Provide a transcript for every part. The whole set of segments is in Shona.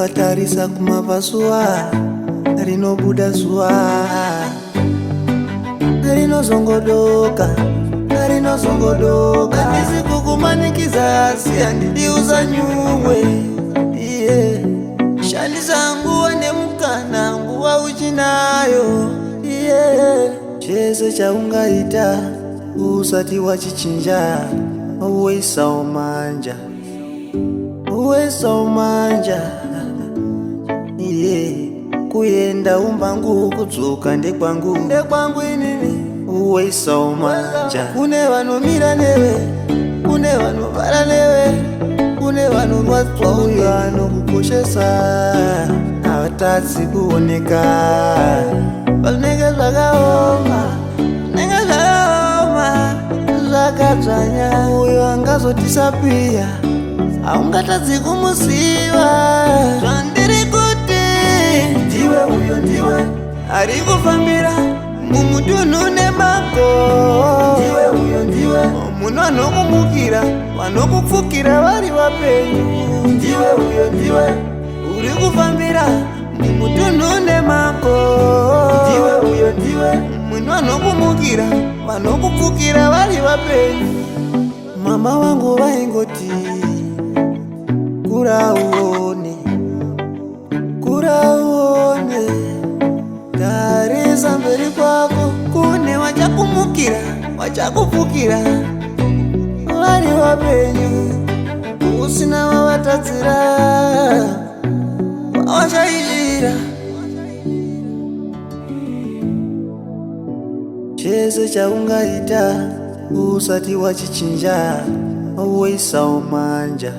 ukatarisa kumavasuwa rinobuda zuwa rinozongodoka ndisi kukumanikiza asi andidiuza nyuwe shandisa nguwa nemukana nguwa uchinayo chese chaungaita usati wachichinja uweisa umanja kuyenda umbangu kudzuka ndekwangu inini uweisa umanja. Kune vanomira newe, kune vanovara newe, kune vanorwadzwa uyo anokukoshesa havatadzi kuoneka. Vanenge zvakaoma zvakadzvanya uyo angazotisapiya haungatadzi kumuziva. Zvandiri kuti ndiwe uyo ndiwe ari kufambira mumutunhu nemako. Ndiwe uyo ndiwe muno vanokumukira vanokupfukira vari vapenyu. Ndiwe uyo ndiwe uri kufambira mumutunhu nemako. Ndiwe uyo ndiwe muno vanokumukira vanokupfukira vari vapenyu. Mama vangu vaingoti kura uone tarisa mberi kwako kune vachakumukira vachakupfukira vari vapenyu. Usina vavatadzira vavashaishira. Chese chaungaita usati wachichinja uweisa umanja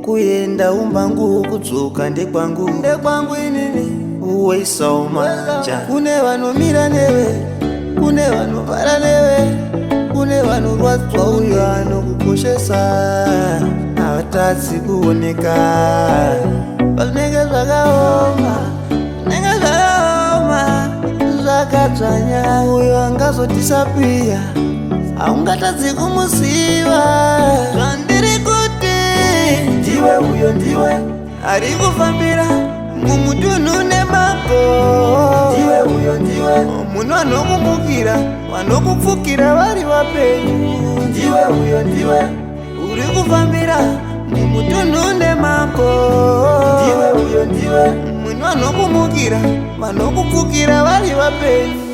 kuyenda umbangu kudzuka ndekwangu inini uweisa umanja. Kune vanomira newe, kune vanovara newe, kune vanorwadzwa uyo anokukoshesa havatadzi kuoneka. Vanenge zvakaoma zvakadzvanya uyo angazotisapiya haungatadzi kumuziva. Zvandiri kuti ndiwe uyo ndiwe ari kufambira mumutunhu nemako. Ndiwe uyo ndiwe muno vanokumukira vanokupfukira vari vapenyu. Ndiwe uyo ndiwe uri kufambira mumutunhu nemako. Ndiwe uyo ndiwe muno vanokumukira vanokupfukira vari vapenyu.